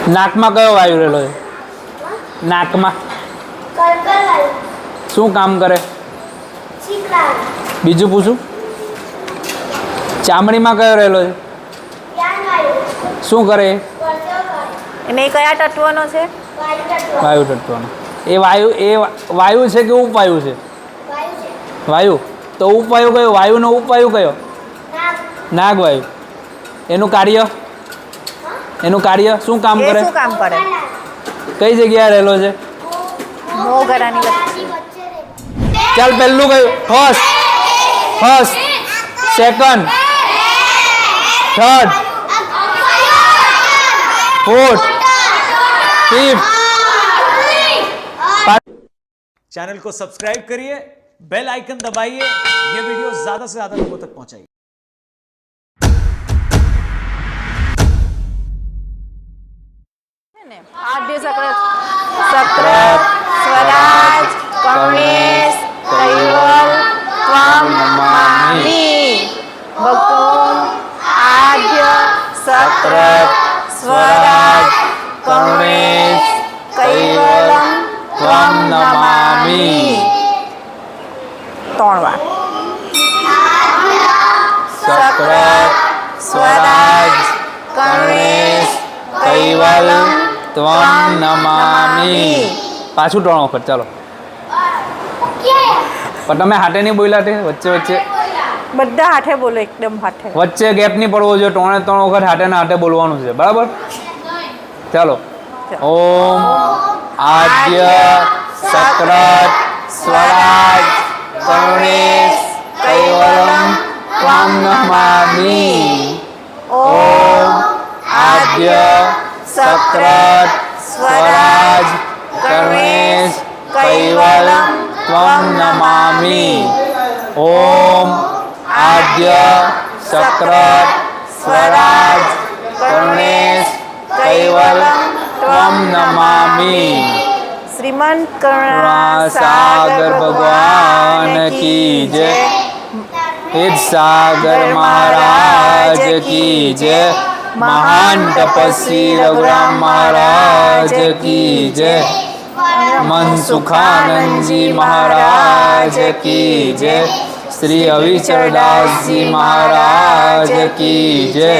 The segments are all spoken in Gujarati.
નાકમાં કયો વાયુ રહેલો છે? નાકમાં શું કામ કરે? બીજું પૂછું? ચામડીમાં કયો રહેલો છે? શું કરે? એને કયા તત્વનો છે? વાયુ તત્વનો. એ વાયુ છે કે ઉપવાયુ છે? વાયુ. તો ઉપવાયુ કયો? વાયુનો ઉપવાયુ કયો? નાગવાયુ. એનું કાર્ય શું કામ કરે? શું કામ કરે? કઈ જગ્યાએ રહેલો છે? મોગરાની વચ્ચે. ચાલ પહેલું કયું? First, second, third, fourth, fifth. Channel को सब्सक्राइब करिए, बेल आइकन दबाइए, ये वीडियो ज्यादा से ज्यादा लोगों तक पहुंचाइए। आद्य सक्रत स्वराज कर्णेश कैवल त्वं नमामि। भक्तों आद्य सक्रत स्वराज कर्णेश कैवलम त्वं नमामि। 3 વાર सक्रत स्वराज कर्णेश कैवलम त्वं नमामि। पाछू 3 વખત ચાલો. પણ તમે હાથે નહીં બોલ્યા તે વચ્ચે બધા હાથે બોલો, એકદમ હાથે. વચ્ચે ગેપ નહીં પડવો જોઈએ. 3 વખત હાથે ને હાથે બોલવાનું છે, બરાબર? ચાલો. ઓમ આદ્ય સક્રત સ્વરાજ કર્ણેશ કૈવલમ ત્વં નમામિ। ઓમ આદ્ય સક્રત સ્વરાજ કર્ણેશ કૈવલમ ત્વં નમામિ। ઓમ आद्य सक्रत स्वराज कर्णेश कैवलम त्वं नमामि। श्रीमंत सागर भगवान की जय। हित सागर महाराज की जय। महान तपस्वी रघुराम महाराज की जय। मनसुखानंद जी महाराज की जय। श्री अविचरदास जी महाराज की जय।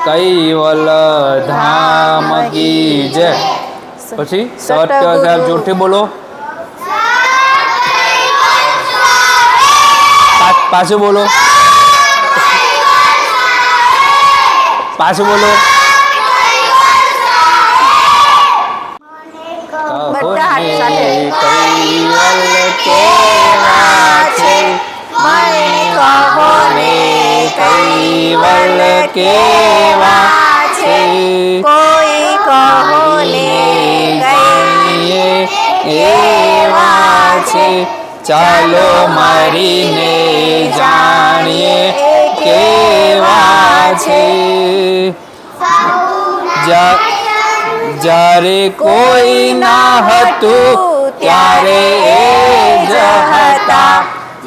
कैवल धाम की जय। પછી સત્ય સાહેબ જોરથી બોલો. પાછું બોલો. પાછું બોલો. બધા હાથ સાથે. કૈવલ કેવા છે મને કહો ને કૈવલ કેવા છે કોઈ કહો ને કહીએ એવા છે। ચાલો મરીને જાણીએ કેવા છે। જ્યારે કોઈ ના હતું ત્યારે એ જ હતા।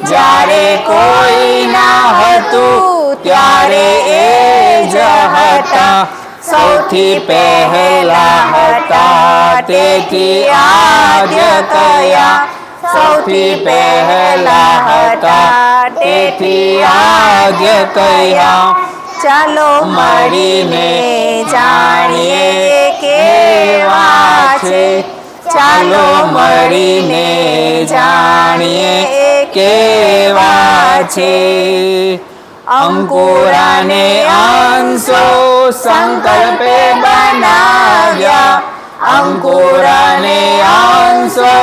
જ્યારે કોઈ ના હતું ત્યારે એ જ હતા। સૌથી પહેલા હતા તેથી આદ્ય કયા। સૌથી પહેલા હતા તેથી આદ્ય કયા। ચાલો મળીને જાણીએ કેવા છે। ચાલો મળીને જાણીએ કેવા છે। અંકુરાને અંશો સંકલ્પે બનાવ્યા। અંકુરાને અંશો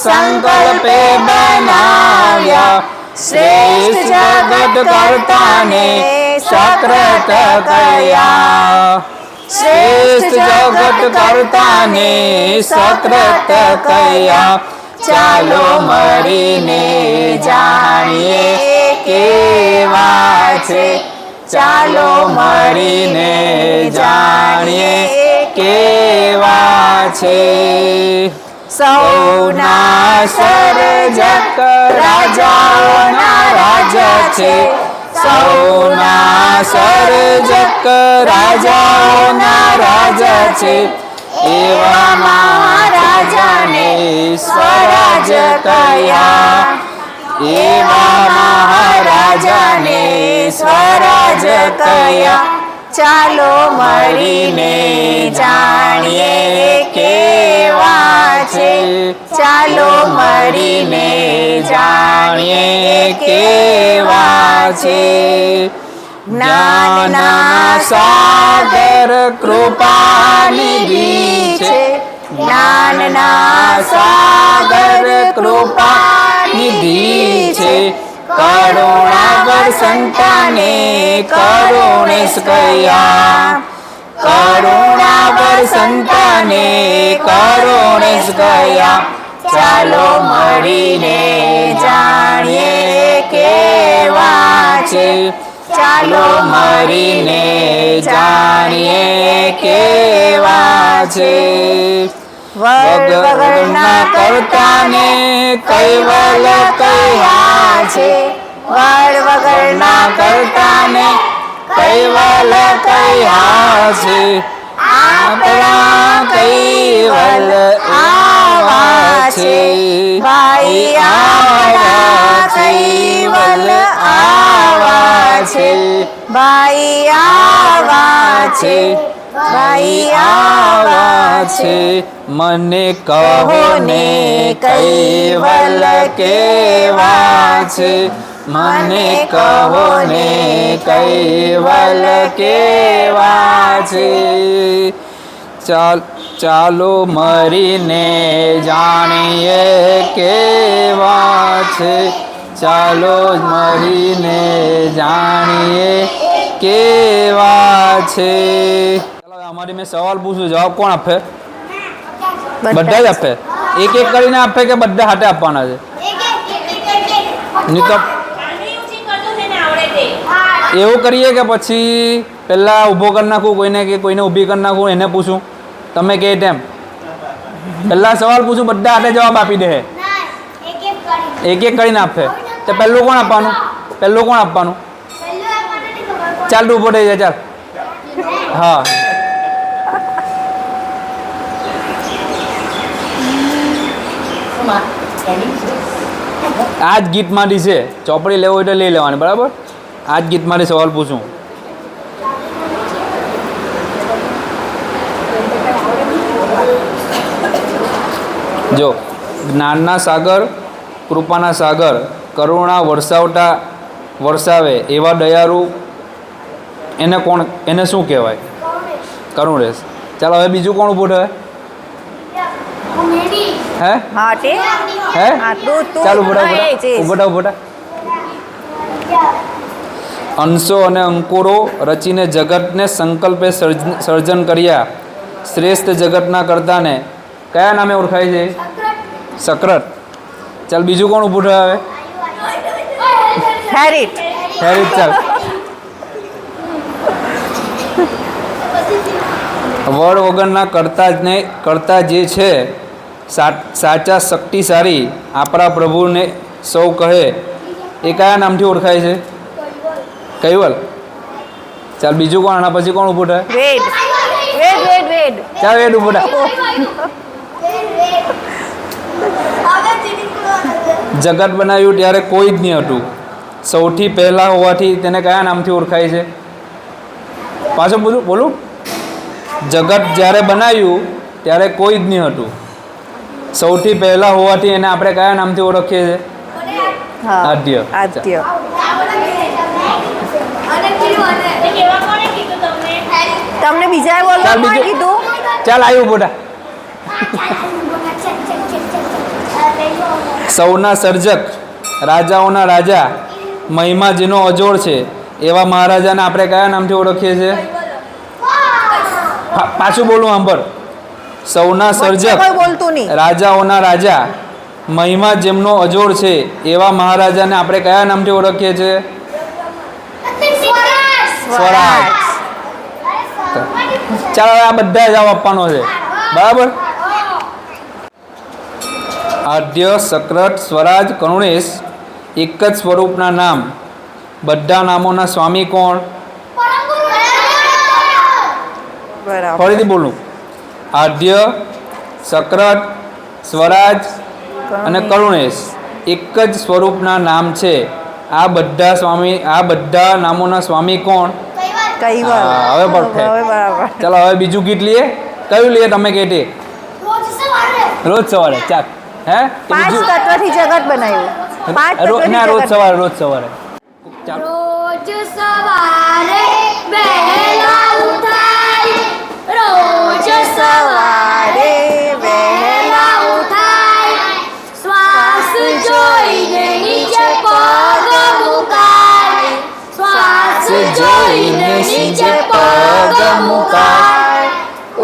સંકલ્પે બનાવ્યા। શ્રેષ્ઠ જગત કર્તાને સક્રત કયા। શ્રેષ્ઠ જગત કર્તાને સક્રત કયા। ચાલો મળીને જાણીએ કેવા છે। ચાલો મળીને જાણીએ કેવા છે। સૌના સર્જક રાજાઓના રાજા છે। સૌના સર્જક રાજાઓના રાજા છે એવા મહારાજાને સ્વરાજ કયા એવા મહારાજાને સ્વરાજ કયા ચાલો મળીને જાણીએ કેવા છે ચાલો મળીને જાણીએ કેવા છે જ્ઞાનના સાગર કૃપાનિધિ છે જ્ઞાનના સાગર કૃપાનિધિ છે કરુણાવર સંતાને કરુણેશ કયા કરુણાવર સંતાને કરુણેશ કયા ચાલો મળીને જાણીએ કેવા છે ચાલો મળીને જાણીએ કેવા છે વગરના કરતાને કૈવલ કયા છે વગરના કરતાને કૈવલ કયા છે આપણા કૈવલ આવા છે ભાઈ આપણા કૈવલ આવા છે ભાઈ આવા છે ભાઈ આવા છે મને કહો ને કૈવલ કેવા છે મને કહો ને કૈવલ કેવા છે ચાલો મળીને જાણીએ કેવા છે ચાલો મળીને જાણીએ કેવા છે અમારી મેં સવાલ પૂછું જવાબ કોણ આપે બધા જ આપે એક એક કરીને આપે કે બધા હાથે આપવાના છે નહીં તો એવું કરીએ કે પછી પહેલા ઊભો કરી નાખું કોઈને કે કોઈને ઊભી કરી નાખું એને પૂછું તમે કે તેમ પહેલા સવાલ પૂછું બધા હાથે જવાબ આપી દે એક એક કરીને આપે તો પહેલું કોણ આપવાનું ચાલ તું ઊભો થઈ જાય ચાલ હા આ જ ગીતમાંથી છે ચોપડી લેવો હોય તો લઈ લેવાની બરાબર આ જ ગીતમાંથી સવાલ પૂછું જો જ્ઞાનના સાગર કૃપાના સાગર કરુણા વરસાવે એવા દયાળુ એને શું કહેવાય કરુણેશ ચાલો હવે બીજું કોણ ઊભું થાય હે હા તે હે હા તું ચાલો તું ઉભો અંશો અને અંકુરો રચીને જગતને સંકલ્પે સર્જન કર્યા શ્રેષ્ઠ જગતના કર્તાને કયા નામે ઓળખાય છે સક્રત ચાલ બીજું કોણ ઊભું થાય હવે હેરિત ચાલ વડ વગરના કરતા જે છે સાચા શક્તિશાળી આપણા પ્રભુને સૌ કહે એ કયા નામથી ઓળખાય છે કૈવલ ચાલ બીજું કોણ આના પછી કોણ ઊભું થાય વેદ ચાલ વેદ ઊભું થાય જગત બનાવ્યું ત્યારે કોઈ જ નહીં હતું સૌથી પહેલાં હોવાથી તેને કયા નામથી ઓળખાય છે પાછું બોલું જગત જ્યારે બનાવ્યું ત્યારે કોઈ જ નહીં હતું સૌથી પહેલાં હોવાથી એને આપણે કયા નામથી ઓળખીએ છીએ આદ્ય તમને બીજા બોલવા કીધું ચાલ આવ્યું બોટા સૌના સર્જક રાજાઓના રાજા મહિમા જેનો અજોડ છે એવા મહારાજાને આપણે કયા નામથી ઓળખીએ છીએ પાછું બોલું સાંભળ સૌના સર્જક રાજાઓના રાજા મહિમા જેમનો અજોડ છે એવા મહારાજાને આપણે કયા નામથી ઓળખીએ છીએ સ્વરાજ ચાલો આ બધા જવાબ આપવાનો છે બરાબર આદ્ય સક્રત સ્વરાજ કરુણેશ એક જ સ્વરૂપના નામ બધા નામોના સ્વામી કોણ? બરાબર. ફરીથી બોલું. આદ્ય, સક્રત, સ્વરાજ અને કરુણેશ એક જ સ્વરૂપના નામ છે. આ બધા નામોના સ્વામી કોણ? કૈવલ. હા, હવે perfect. હવે બરાબર. ચાલો હવે બીજું ગીત લઈએ. કયું લઈએ તમે કે તે? રોજ સવારે ચાલ. હે કે 5 બીજું? તત્વથી જગત બનાવ્યું. 5 તત્વથી ના, રોજ જગત. સવારે ચાલો. રોજ સવારે વહેલા ઉઠાય, રોજ સવારે વહેલા ઉઠાય, શ્વાસ જોઈને નીચે પગ મુકાય, શ્વાસ જોઈને નીચે પગ મુકાય,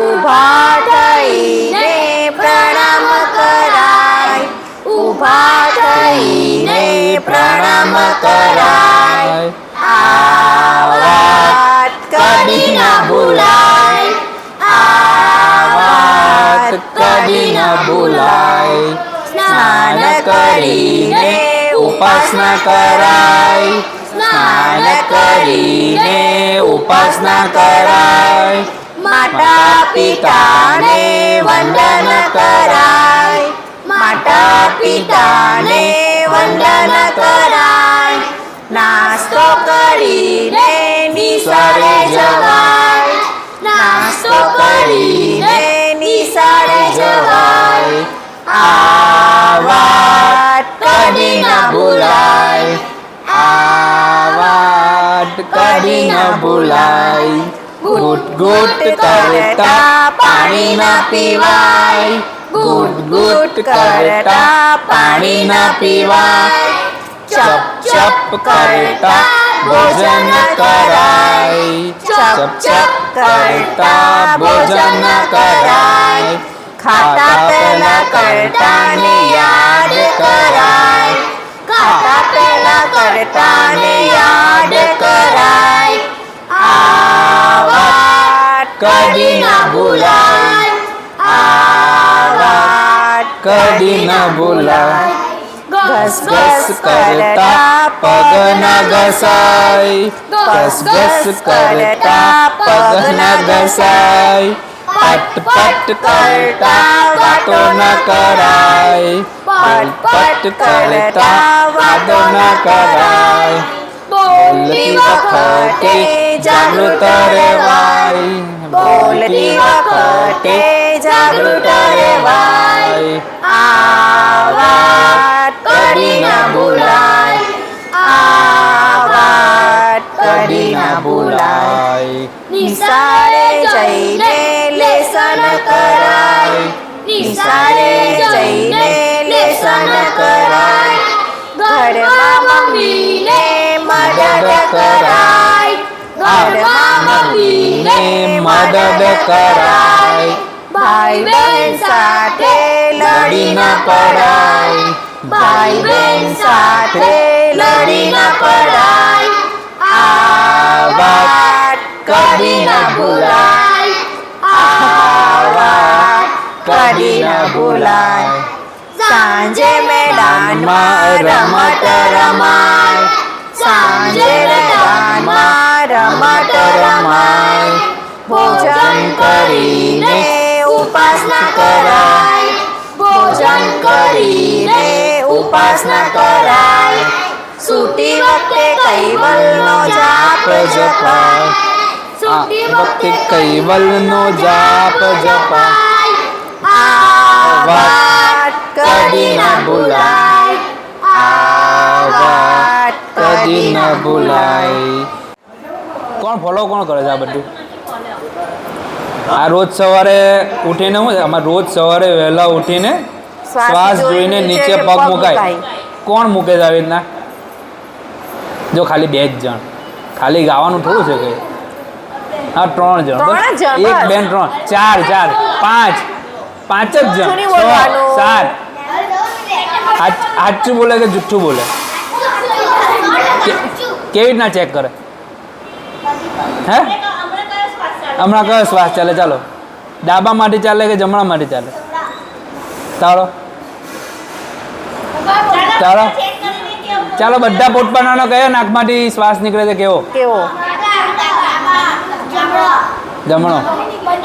ઊભા થઈને પ્રણામ કરાય, ઊભા થઈને પ્રણામ કરાય. આ વાત કદી ના ભૂલાય, આ વાત કદી ના ભૂલાય. સ્નાન કરીને ઉપાસના કરાય, સ્નાન કરીને ઉપાસના કરાય. માતા પિતાને વંદન કરાય, માતા પિતાને વંદન કરાય. નાસ્તો કરીને નિશાળે જવાય, નાસ્તો કરીને નિશાળે જવાય. આ વાત કદી ના ભૂલાય, આ વાત કદી ના ભૂલાય. ઘૂટ ઘૂટ કરતા પાણી ના પીવાય, ઘૂટ ઘૂટ કરતા પાણી ના પીવાય. ચપ ચપ કરતા ભોજન કરાય, ચપ ચપ કરતા ભોજન કરાય. ખાતા પહેલા કરતાને યાદ કરાય, ખાતા પહેલા કરતાને યાદ કરાય. આ વાત કદી ના ભૂલાય, આ વાત કદી ના ભૂલાય. ઘસ ઘસ કરતા પગ ના ઘસાય, ઘસ ઘસ કરતા પગ ના ઘસાય. પટ પટ કરતા વાતો ન કરાય, પટ પટ કરતા વાતો ન કરાય. બોલતી વખતે જાગૃત રહેવાય, બોલતી વખતે જાગૃત રહેવાય. આ વાત કદી ના ભૂલાય, આ વાત કદી ના ભૂલાય. નિશાળે જઈને લેસન કરાય, નિશાળે જઈને લેસન કરાય. ઘરમાં મમ્મીને મદદ કરાય, ઘરમાં મમ્મીને મદદ કરાય. ભાઈ બહેન સાથે લડી ન પડાય, ભાઈ બહેન સાથે લડી ન પડાય. આ વાત કદી ના ભૂલાય, આ વાત કદી ના ભૂલાય. સાંજે મેદાનમાં રમત રમાય, સાંજે મેદાનમાં રમત રમાય. ભોજન કરીને ઉપાસના કરાય, ભોજન કરીને ઉપાસના કરાય. સૂતી વખતે કૈવલનો જાપ જપાય, સૂતી વખતે કૈવલનો જાપ જપાય. આ વાત કદી ના ભૂલાય, આ વાત કદી ના ભૂલાય. કોણ ફોલો કોણ કરે છે આ બધું? આ રોજ સવારે ઉઠીને હું આમાં રોજ સવારે વહેલા ઉઠીને શ્વાસ જોઈને નીચે પગ મુકાય. કોણ મૂકે છે આવી રીતના? જો ખાલી 2 જ જણ, ખાલી ગાવાનું થોડું છે કઈ. હા 3 જણ, 1 2 3 4 5 5 જ જણ, 6 7. સાચું બોલે કે જુઠ્ઠું બોલે? કેવી રીતના ચેક કરે? હે હમણાં કયો શ્વાસ ચાલે? ચાલો ડાબા માંથી ચાલે કે જમણા માંથી ચાલે? ચાલો ચાલો ચાલો બધા પોતપોતાનો કયો નાકમાંથી શ્વાસ નીકળે છે કેવો? કેવો? જમણો.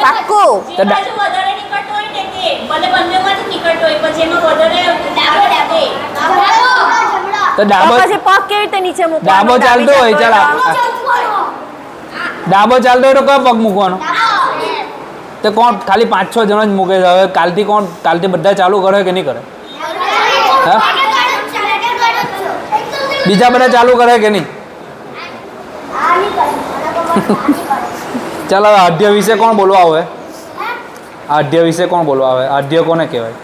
પાક્કું. તો ડા- પાછું વધારે નીકળતો હોય ને તે ભલે બંનેમાંથી નીકળતો હોય પછી એમાં વધારે ડાબો તો ડાબો પછી પગ કેવી રીતે નીચે મૂકવાનો? ડાબો ચાલતો હોય ચાલ ડાબો ચાલતો હોય તો કયો પગ મૂકવાનો? તો કોણ ખાલી 5-6 જણ જ મૂકે છે હવે કાલથી બધા ચાલુ કરે કે નહીં કરે? હા બીજા બધા ચાલુ કરે કે નહીં? ચાલો હવે આઢ્ય વિશે કોણ બોલવા આવે? આઢ્ય વિશે કોણ બોલવા આવે? આઢ્ય કોને કહેવાય?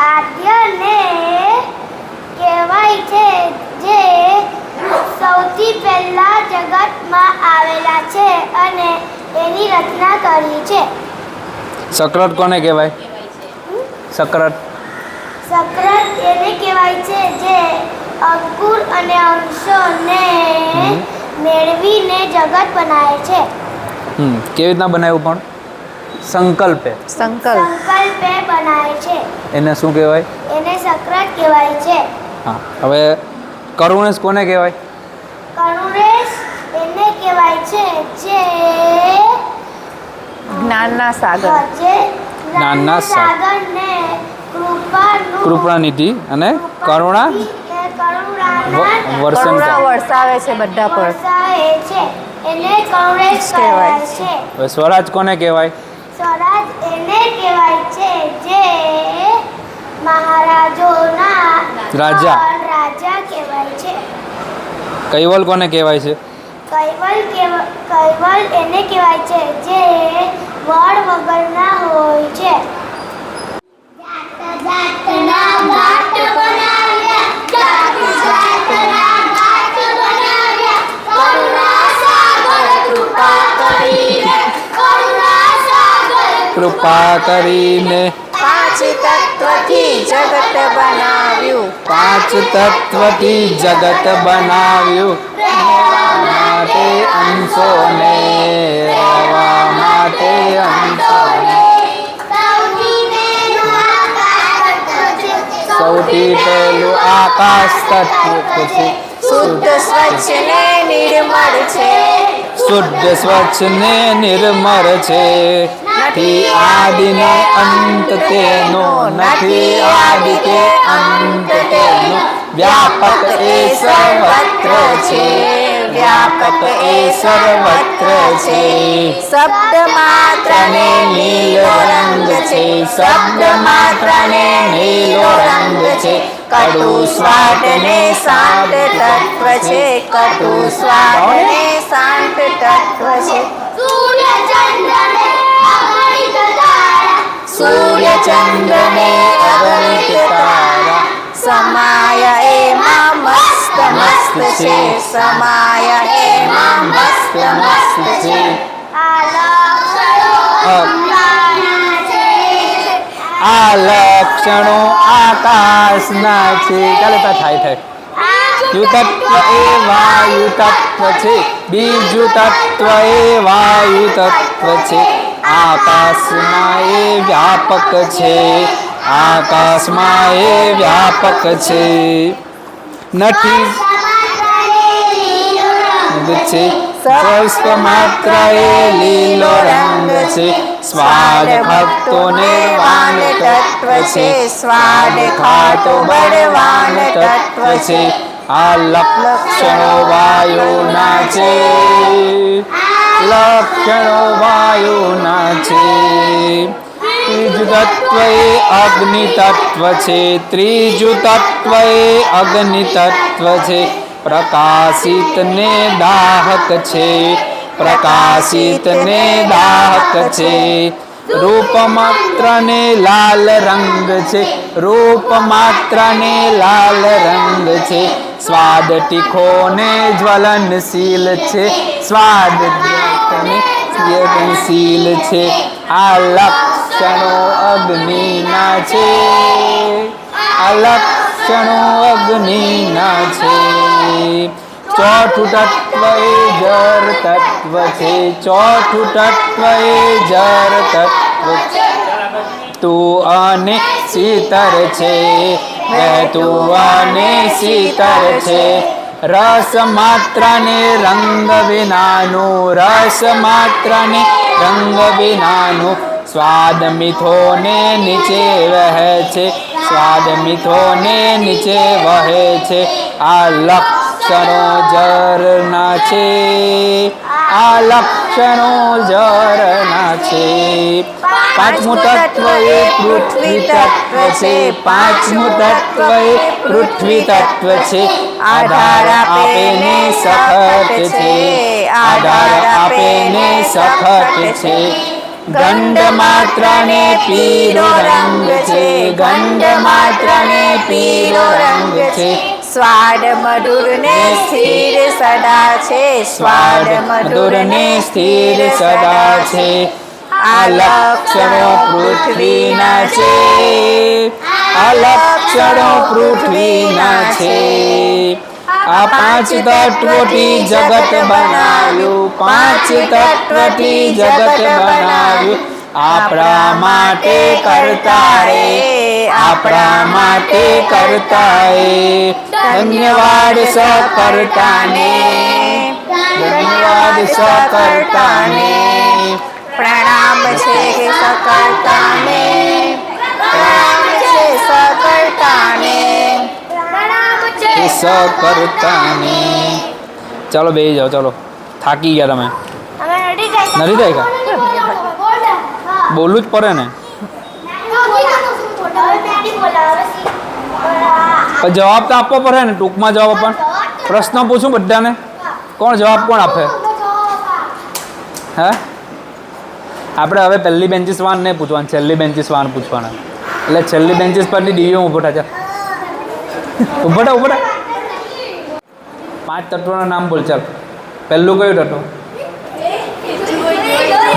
આદ્યને કહેવાય છે જે સૌથી પહેલા જગતમાં આવેલા છે અને એની રચના કરી છે. સક્રત કોને કહેવાય? સક્રત સક્રત એને કહેવાય છે જે અંકુર અને અંશોને મેળવીને જગત બનાવે છે. કેવી રીતના બનાવ્યું પણ? સંકલ્પે સંકલ્પ. સંકલ્પે બનાવે છે એને શું કહેવાય? એને સક્રત કહેવાય છે. હા હવે કરુણેશ કોને કહેવાય? કરુણેશ એને કહેવાય છે જે જ્ઞાનના સાગર. જે જ્ઞાનના સાગરને કૃપાનિધિ અને કરુણા વર્ષન કરુણા વરસાવે છે બધા પર. વરસાવે છે એને કરુણેશ કહેવાય છે. હવે સ્વરાજ કોને કહેવાય? સ્વરાજ એને કહેવાય છે જે મહારાજોના રાજા. રાજા કહેવાય છે. કૈવલ કોને કહેવાય છે? કૈવલ એને કહેવાય છે જે વડ વગરના હોય છે. જાતના ઘાટ બનાવ્યા, જાતિ જાતના ઘાટ બનાવ્યા, કરુણા સાગર કૃપા કરીને, કરુણા સાગર કૃપા કરીને 5 તત્વથી જગત બનાવ્યું. 5 તત્વથી જગત બનાવ્યું. રહેવા માટે અંશોને, રહેવા માટે અંશોને. સૌથી પહેલું આકાશ તત્વ છે. શુદ્ધ સ્વચ્છ ને નિર્મળ છે. શુદ્ધ સ્વચ્છ ને નિર્મળ છે. નથી આદિ ને અંત તેનો, નથી આદિ કે અંત તેનો. વ્યાપક એ સર્વત્ર છે, વ્યાપક એ સર્વત્ર છે. શબ્દ માત્ર ને નીલો રંગ છે, શબ્દ માત્ર ને નીલો રંગ છે. કટુ સ્વાદ ને શાંત તત્વ છે. કટુ સ્વાદ ને શાંત તત્વ છે. સૂર્ય ચંદ્ર ને અગણિત તારા, સમાય એમાં મસ્ત મસ્ત છે. સમાય એમાં મસ્ત મસ્ત છે. આ લક્ષણો આકાશના છે. ચાલો તા થાય યુ તત્વ એ વાયુ તત્વ છે. બીજું તત્વ એ વાયુ તત્વ છે. આકાશમાં એ વ્યાપક છે, આકાશમાં એ વ્યાપક છે. નથી છે સ્પર્શ માત્ર એ લીલો રંગ છે. સ્વાદ ખાતો નિર્વાણ તત્વ છે. સ્વાદ ખાતો બળવાન તત્વ છે. આ લક્ષણો વાયુના છે, લક્ષણો વાયુના છે. ત્રીજું તત્વ એ અગ્નિ તત્વ છે. ત્રીજું તત્વ એ અગ્નિ તત્વ છે. પ્રકાશિત ને દાહક છે, પ્રકાશિત ને દાહક છે. રૂપ માત્ર ને લાલ રંગ છે, રૂપ માત્ર ને લાલ રંગ છે. સ્વાદ તીખો ને જ્વલનશીલ છે, સ્વાદ જ્વલનશીલ છે. આ લક્ષણો અગ્નિના છે, આ લક્ષણો અગ્નિના છે. ચોથું તત્વ એ જળ તત્વ છે. ચોથું તત્વ એ જળ તત્વ છે. વહેતું અને શીતળ છે, વહેતું અને શીતળ છે. રસ માત્ર ને રંગ વિનાનું, રસ માત્ર ને રંગ વિનાનું, સ્વાદ મીઠો ને નીચે વહે છે, સ્વાદ મીઠો ને નીચે વહે છે. આ લક્ષણો ઝરના છે, આ લક્ષણો ઝરના છે. પાંચમું તત્વ એ પૃથ્વી તત્વ છે, પાંચમું તત્વ એ પૃથ્વી તત્વ છે. આધાર આપે ને સખત છે, આધાર આપે ને સખત છે. ગંધ માત્ર ને પીળો રંગ છે, ગંધ માત્ર ને પીળો રંગ છે. સ્વાદ મધુર ને સ્થિર સદા છે, સ્વાદ મધુર ને સ્થિર સદા છે. આ લક્ષણો પૃથ્વીના છે, આ લક્ષણો પૃથ્વીના છે. આ પાંચ તત્વોથી જગત બનાવ્યું, પાંચ તત્વથી જગત બનાવ્યું. આપણા માટે કરતા રે, આપણા માટે કરતા રે. ધન્યવાદ સકર્તાને, ધન્યવાદ સકર્તાને. પ્રણામ છે કે સકર્તાને, પ્રણામ છે સકર્તાને. એ સકર્તાને. ચાલો બેસી જાઓ, ચાલો થાકી ગયા તમે. અમે નથી થાય નથી થાય કા? બોલવું જ પડે ને. પણ જવાબ તો આપવો પડે ને, ટૂંકમાં જવાબ આપવા. પ્રશ્ન પૂછું બધાને, કોણ જવાબ કોણ આપે? હે આપણે હવે પહેલી બેન્ચીસ વાન નહીં પૂછવાનું, છેલ્લી બેન્ચીસ વાન પૂછવાના. એટલે છેલ્લી બેન્ચીસ પરથી ડીવીઓ ઊભો થા. ચાલ ઊભો થા, ઊભો થા. 5 તત્વોના નામ બોલ. ચાલ પહેલું કયું તત્વ?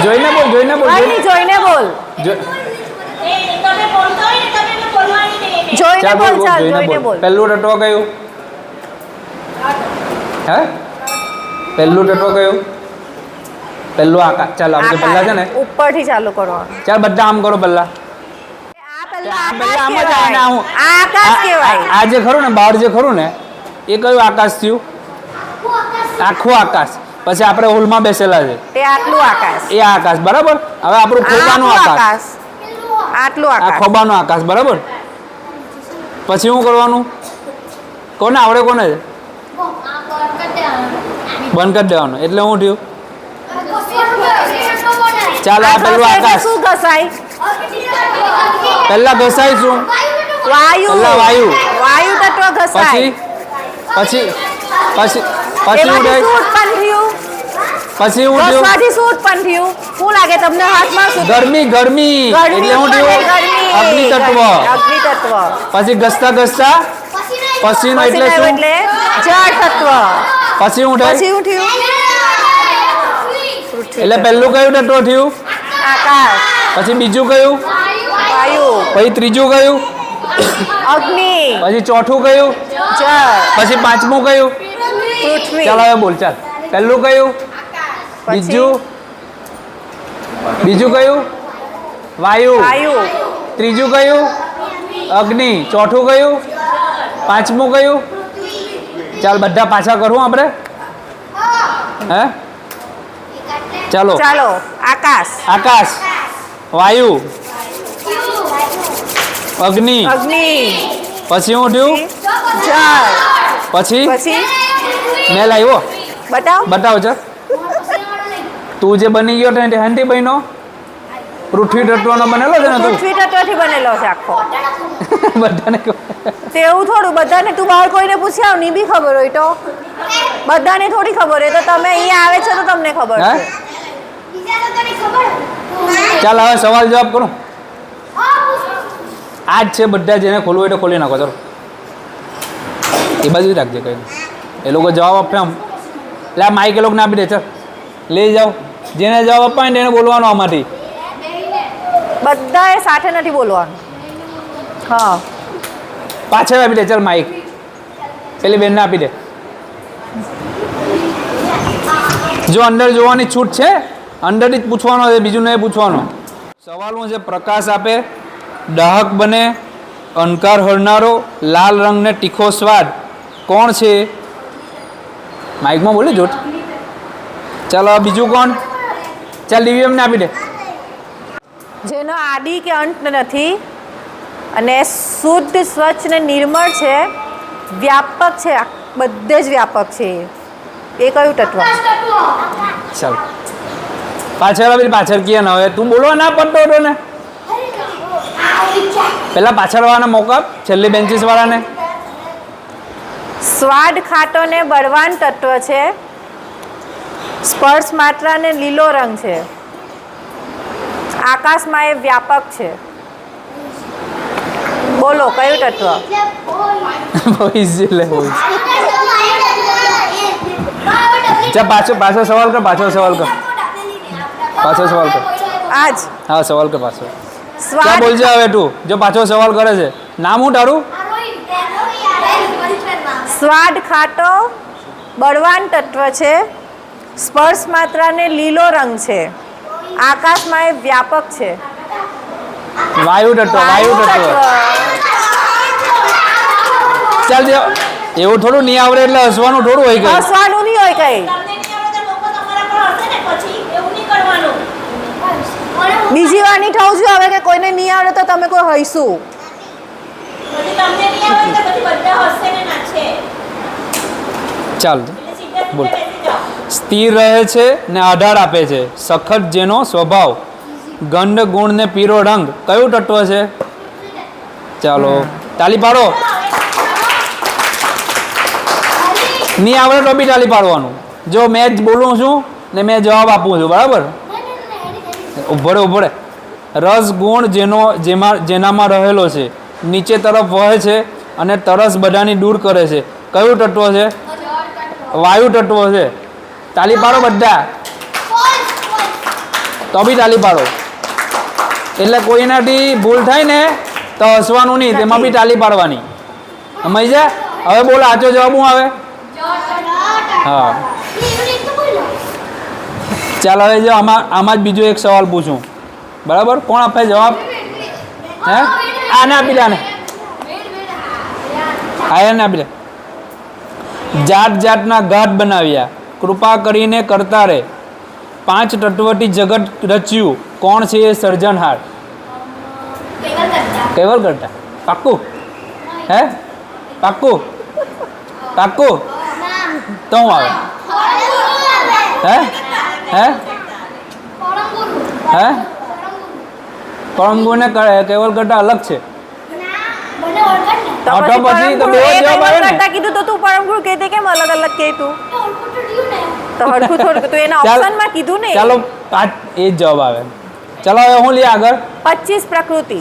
જોઈને બોલ, જોઈને બોલ, જોઈને બોલ, જો- તમે બોલતા હોય ને તમે એને બોલવાની નહીં. જોઈને ચાલ બોલ, બોલ, ચાલ જોઈને જોઈને બોલ. બોલ. પહેલું તત્વ કયું? હે પહેલું તત્વ કયું? પહેલું આકાશ. ચાલ આપણે પહેલા છે ને, ઉપરથી ચાલુ કરવાનું. ચાલ બધા આમ કરો પહેલા. આ પહેલા પહેલા આમ જ આકાશ આવે ને કહેવાય. આવું. આ આકાશ કહેવાય. આ જે ખરું ને, બહાર જે ખરું ને, એ કયું આકાશ થયું? આખું આકાશ. પછી આપણે હોલમાં બેસેલા છે તે આટલું આકાશ, એ આકાશ, બરાબર. હવે આપણું ખોબાનું આટલું આકાશ, આટલું આ આકાશ. ખોબાનું આકાશ, બરાબર. પછી શું કરવાનું? કોને આવડે? કોને છે? બંધ કરી દેવાનું. એટલે શું થયું? ચાલો આ પેલું આકાશ એટલે આકાશ. શું ઘસાય? પહેલા ઘસાઈશું, વાયુ. પહેલા વાયુ. વાયુ તત્વ ઘસાય. પછી પછી પછી પછી શું એમાંથી થાય? શું ઉત્પન્ન થયું? પછી શું થયું? ઘસવાથી શું ઉત્પન્ન થયું? શું લાગે તમને હાથમાં? શું ગરમી, ગરમી. ગરમી એટલે શું ઉત્પન્ન થયું? થઈ, ગરમી. અગ્નિ તત્વ. અગ્નિ તત્વ. પછી ઘસતા ઘસતા પછીનું એટલે પછીનું શું? એટલે જળ તત્વ. પછી શું થાય? પછી શું થયું? એટલે પહેલું કયું તત્વ થયું? આકાશ. પછી બીજું કયું? વાયુ. પછી ત્રીજું કયું? અગ્નિ. પછી ચોથું કયું? જળ. પછી પાંચમું કયું? પૃથ્વી. ચાલ હવે બોલ. ચાલ પહેલું કયું? પછી બીજું? બીજું કયું? વાયુ. વાયુ. ત્રીજું કયું? અગ્નિ. ચોથું કયું? પાંચમું કયું? ચાલ બધા પાછા કરું આપણે. હે ચાલો. ચાલો. આકાશ. આકાશ, વાયુ, અગ્નિ. અગ્નિ. પછી શું થયું? જળ. પછી પછી મેં લાવ્યો. બતાવ. બતાવ છે. તું જે બની ગયો તે હેન્ટી બહેનો પૃથ્વી તત્વનો બનેલો છે ને તું? પૃથ્વી તત્વથી બનેલો છે આખો. બધાને કહો. તે એવું થોડું બધાને તું બહાર કોઈને પૂછી આવ ની બી ખબર હોય તો બધાને થોડી ખબર હોય તો તમે અહીંયા આવે છે તો તમને ખબર હે? છે. ચાલ હવે સવાલ જવાબ કરું. આ જ છે બધા, જેને ખોલવું હોય તો ખોલી નાખો. ચાલો એ બાજુ જ રાખજે, કઈ એ લોકો જવાબ આપે આમ. એટલે આ માઇક એ લોકોને આપી દે. ચાલ લઈ જાઓ. જેને જવાબ અપાય ને એને બોલવાનો આમાંથી. બધાએ સાથે નથી બોલવાનું. હા. પાછળ આપી દે. ચાલ માઇક પેલી બેનને આપી દે. જો અંદર જોવાની છૂટ છે, અંદરથી જ પૂછવાનો છે, બીજું નહીં પૂછવાનું. સવાલ શું છે? પ્રકાશ આપે દાહક બને, અંધકાર હરનારો, લાલ રંગને તીખો સ્વાદ કોણ છે? માઇકમાં બોલે જોટ. ચાલો બીજું કોણ? ચાલ દિવ્યમને આપી દે. જેનો આદિ કે અંત નથી અને શુદ્ધ સ્વચ્છ ને નિર્મળ છે, વ્યાપક છે, બધે જ વ્યાપક છે, એ કયું તત્વ? ચાલ પાછળ આવી પાછળ કીએ ને હવે તું બોલવા ના પડતો હતો ને. પેલા પાછળ વાળાને મોકા, છેલ્લી બેન્ચીસ વાળાને. સ્વાદ ખાટો ને બળવાન તત્વ છે, સ્પર્શ માત્ર ને લીલો રંગ છે, આકાશમાં એ વ્યાપક છે. બોલો કયું તત્વ? પાછો સવાલ કર. પાછો સવાલ કર. આજ હા સવાલ કર પાછો. સ્વાદ ક્યાં બોલજે હવે તું જો પાછો સવાલ કરે છે. નામ હું તારું? સ્વાદ ખાટો બળવાન તત્વ છે, સ્પર્શ માત્ર ને લીલો રંગ છે, આકાશમાં એ વ્યાપક છે. વાયુ તત્વ. ચાલ એવું થોડું નહીં આવડે એટલે હસવાનું થોડું હોય કઈ. હસવાનું નહીં હોય કઈ. તમને નહીં આવડે તો લોકો તમારા પર હસે ને પછી એવું નહીં કરવાનું. બીજી વાર નહીં થવું જોઈએ હવે કે કોઈને નહીં આવડે તો તમે કોઈ હઈશું. પછી તમને નહીં આવડે તો પછી બધા હસે ને નાચે. ચાલ એટલે સીધા બોલ. સીધા બેસી જાઓ. સ્થિર રહે છે ને આધાર આપે છે, સખત જેનો સ્વભાવ, ગંધ ગુણ ને પીરો રંગ કયું તત્વ છે? ચાલો તાલી પાડો. નહીં આવડે તો બી તાલી પાડવાનું. જો મેં જ બોલું છું ને મેં જવાબ આપું છું, બરાબર? ઉભો રે. રસ ગુણ જેનામાં રહેલો છે, નીચે તરફ વહે છે અને તરસ બધાની દૂર કરે છે, કયું તત્વ છે? વાયુ તત્વ છે. તાલી પાડો બધા. તો બી તાલી પાડો. એટલે કોઈનાથી ભૂલ થાય ને તો હસવાનું નહીં, તેમાં બી તાલી પાડવાની. સમજ જા? હવે બોલો આચો જવાબ શું આવે? હા ચાલ હવે જો આમાં જ બીજો એક સવાલ પૂછું, બરાબર? કોણ આપે જવાબ? હે આને આપી દે. આને આપી દે. જાત જાતના ઘાટ બનાવ્યા, કૃપા કરીને કરતા રે, 5 તત્વથી જગત રચ્યું, કોણ છે એ સર્જનહાર? કેવલ કરતા. પાક્કું? હે પાક્કું? તો હું આવે? હે પરમગુરુ ને કેવલ કરતા અલગ છે. તો હા, તો પછી તો બે જ જવાબ આવે ને. કરતા કીધું તો તું પરમગુરુ કહેતે કેમ અલગ અલગ કહે તું? તો હરખું થોડું તું એના ઓપ્શનમાં કીધું ને. ચાલો એ જ જવાબ આવે. ચાલો હવે હું લઈએ આગળ. 25 પ્રકૃતિ.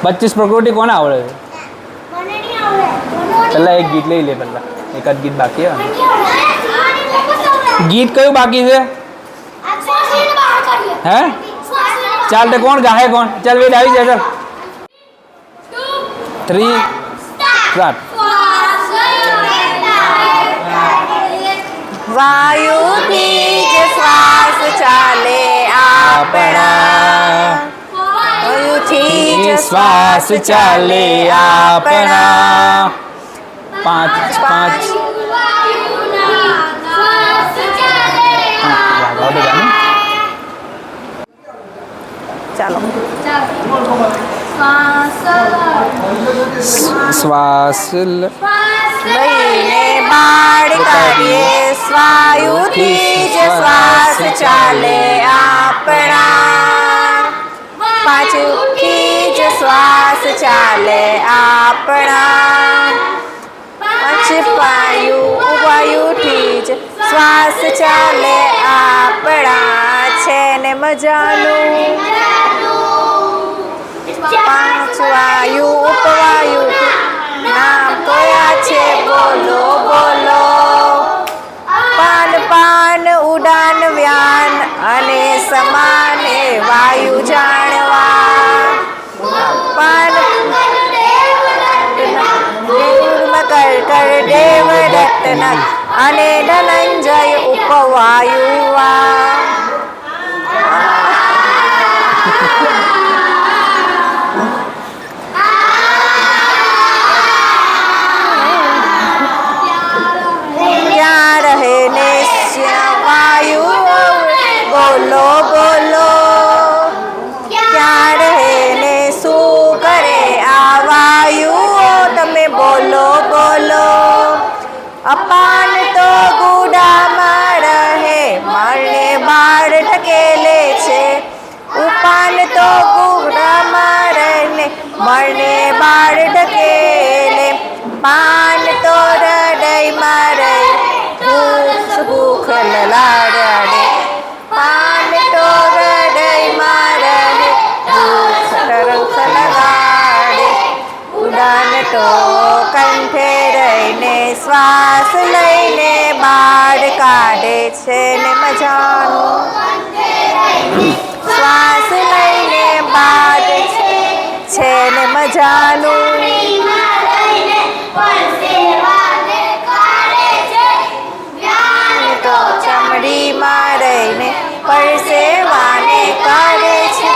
25 પ્રકૃતિ કોને આવડે છે? પેલા એક ગીત લઈ લે. પેલા એકાદ ગીત બાકી છે. ગીત કયું બાકી છે? હે ચાલ તે કોણ ગાહે કોણ? ચાલ વેટ આવી જાય. ચાલ 3 સ્ટાર્ટ. વાયુથી જ શ્વાસ ચાલે આપણા, વાયુથી જ શ્વાસ ચાલે આપણા. 5 ચાલો શ્વાસ લઈને બાળ કાઢીએ, વાયુથી જ શ્વાસ ચાલે આપણા, પાછુથી જ શ્વાસ ચાલે આપણા, વાયુથી જ શ્વાસ ચાલે આપણા. છે ને મજાનું 5 વાયુ ઉપવાયુ નામ કયા છે? બોલો બોલો. પાન ઉડાન વ્યાન અને સમાન એ વાયુ જાણવા. પાન કર દેવ દત્તનક અને ધનંજય ઉપવાયુવા. બોલો ક્યાં રહે ને શું કરે આ વાયુઓ તમે બોલો બોલો અપાન તો ગુડામાં રહે મળને બાળ ઢકેલે છે ઉપાન તો ગુડામાં રહે મળને બાળ ઢકેલે પાન તો હૃદયમાં રહે ભૂખ લલાડે પાન તો હૃદયમાં રહે ભૂખ તરફ લગાડે ઉડાન તો કંઠે રહીને શ્વાસ લઈને બાળ કાઢે છે ને મજાનું શ્વાસ લઈને બાળ છે ને મજાનું તો ચમડીમાં રહીને પરસેવાને કાઢે છે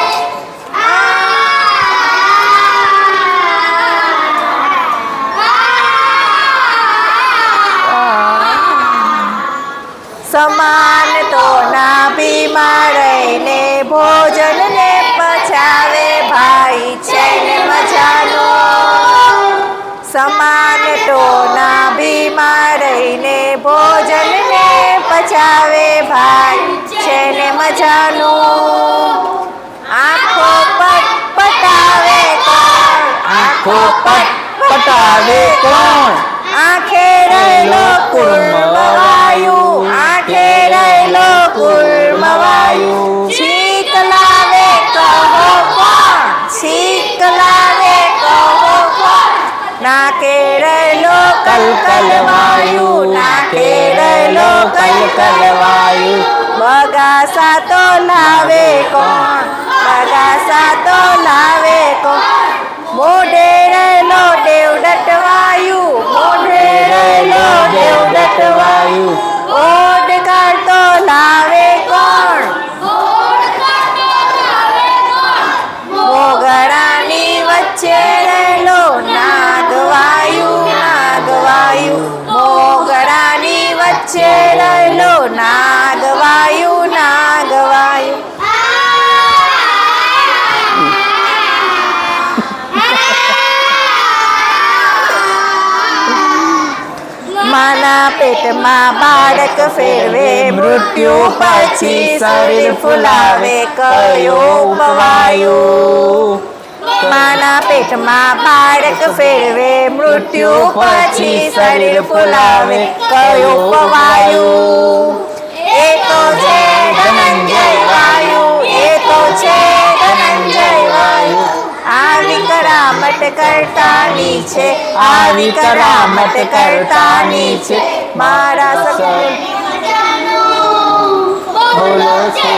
સમાન તો નાભીમાં રહીને ભોજનને પચાવે ભાઈ છે ને મજાનો સમાન તો નાભીમાં રહીને ભોજનને પચાવે ભાઈ છે ને મજાનું આંખો પટાવે કોણ આંખો પટાવે કોણ આંખે રહેલો કુર્મવાયુ આંખે રહેલો કુર્મવાયુ છીક લાવે કહો કોણ છીક લાવે કહો કોણ નાકે રહેલો કલકલવાયુ નાકે રહેલો કલકલવાયુ બગાસા તો લાવે કોણ બગાસા તો લાવે કોણ મોઢે રહેલો દેવદત્ત વાયુ મોઢે રહેલો દેવદત્ત વાયુ ઓડકાર તો લાવે કોણ મોગરાની વચ્ચે રહેલો નાગવાયુ નાગવાયુ મોગરાની વચ્ચે રહેલો નાગવાયુ નાગવાયુ માના પેટમાં બાળક ફેરવે મૃત્યુ પછી શરીર ફૂલાવે કયો ઉપવાયુ માના પેટમાં બાળક ફેરવે મૃત્યુ પછી શરીર ફૂલાવે કયો ઉપવાયુ એ તો છે ધનંજય વાયુ એ તો છે ધનંજય વાયુ આવી કરામત કરતાની છે આવી કરામત કરતાની છે મારા સકલ બોલો છે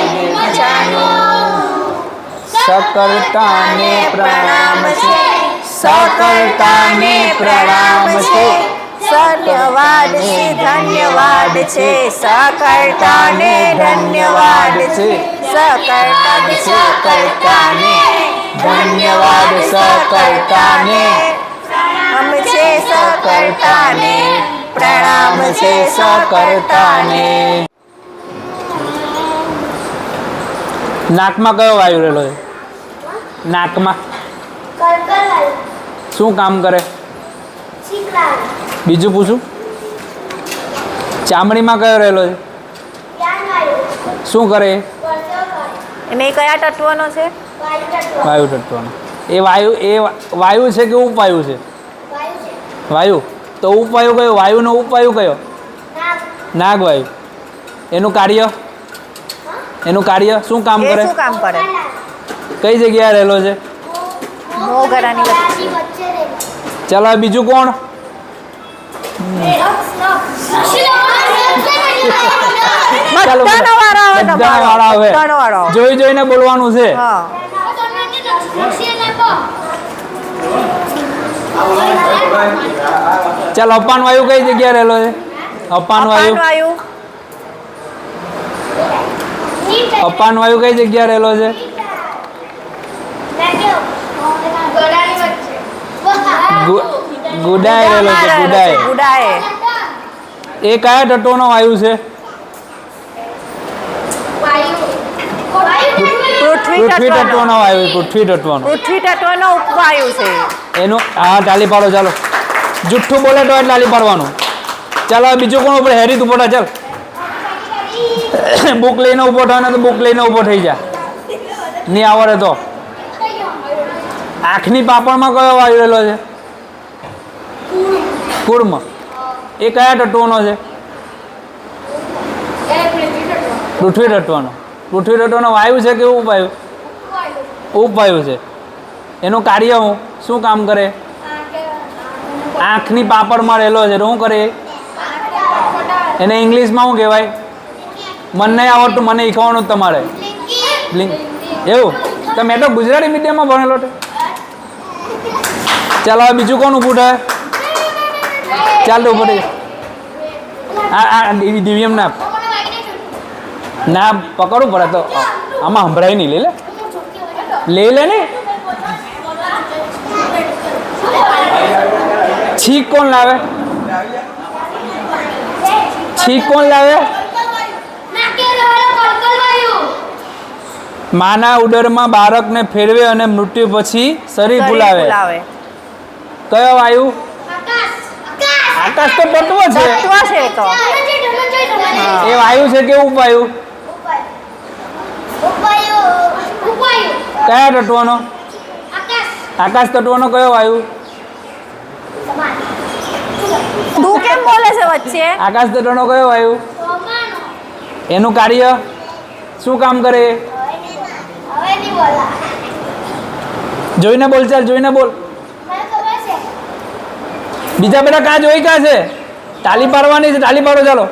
સકર્તાને પ્રણામ છે સકર્તાને પ્રણામ છે ધન્યવાદ છે ધન્યવાદ છે સકર્તાને ધન્યવાદ છે સકર્તાને સકર્તાને ધન્યવાદ સકર્તાને પ્રણામ છે સકર્તાને પ્રણામ છે સકર્તાને નાકમાં કયો વાયુ રહેલો છે નાકમાં શું કામ કરે બીજું પૂછું ચામડીમાં કયો રહેલો છે શું કરે એને કયા તત્વનો છે વાયુ તત્વનો એ વાયુ છે કે ઉપવાયુ છે વાયુ તો ઉપવાયુ કયો વાયુનો ઉપવાયુ કયો નાગવાયુ એનું કાર્ય શું કામ એ કરે શું કામ કરે કઈ જગ્યાએ રહેલો છે મોગરાની વચ્ચે ચાલો હવે બીજું કોણ ચાલો બધાનો વારો આવે બધા તમારો. વાળા હવે બધાનો વારો આવે. જોઈ જોઈને બોલવાનું છે હા ચાલ અપાન વાયુ કઈ જગ્યાએ રહેલો છે અપાન વાયુ વાયુ અપાન વાયુ કઈ જગ્યાએ રહેલો છે ગુડાએ રહેલો છે ગુડાએ ગુડાએ એ કયા તત્વનો વાયુ છે પૃથ્વી તત્વનો વાયુ, પૃથ્વી તત્વનો. પૃથ્વી તત્વનો ઉપવાયુ છે. એનું હા તાલી પાડો ચાલો. જુઠ્ઠું બોલે તો તાલી પાડવાનું. ચાલો હવે બીજું કોણ ઉપર? હેરી તું ચાલ. બુક લઈને ઊભો થાય ને તો બુક લઈને ઊભો થઈ જા. નહીં આવડે તો. આંખની પાપણમાં કયો વાયુ રહેલો છે? કુર્મ. એ કયા તત્વનો છે? પૃથ્વી તત્વનો. પૃથ્વી તત્વનો વાયુ છે કે ઉપવાયુ? ઉપવાયુ છે. એનું કાર્ય શું કામ કરે? આંખની પાપડમાં રહેલો છે તો શું કરે? એને ઇંગ્લિશમાં શું કહેવાય? મને નહીં આવડતું, મને શીખવાનું તમારે. બ્લિંક. એવું તો મેં તો ગુજરાતી મીડિયમમાં ભણેલો છે. ચાલો હવે બીજું કોણ ઊભું થાય? ચાલ તો ઊભો થઈ આ દિવ્યમ ના ના પકડવું પડે તો આમાં સંભળાય નહીં. લઈ લે ને. છીક કોણ લાવે? છીક કોણ લાવે? માના ઉદરમાં બાળકને ફેરવે અને મૃત્યુ પછી શરીર ફૂલાવે. કયો વાયુ? આકાશ તો તત્વ છે. તત્વ છે તો. એ વાયુ છે કે ઉપવાયુ? કયા તત્વનો? આકાશ તત્વનો કયો વાયુ? તું કેમ બોલે છે વચ્ચે? આકાશ તત્વનો કયો વાયુ? એનું કાર્ય શું કામ કરે? જોઈને બોલ ચાલ, જોઈને બોલ. બીજા બધા કાં જોઈ કાં છે? તાલી પાડવાની છે, તાલી પાડો ચાલો.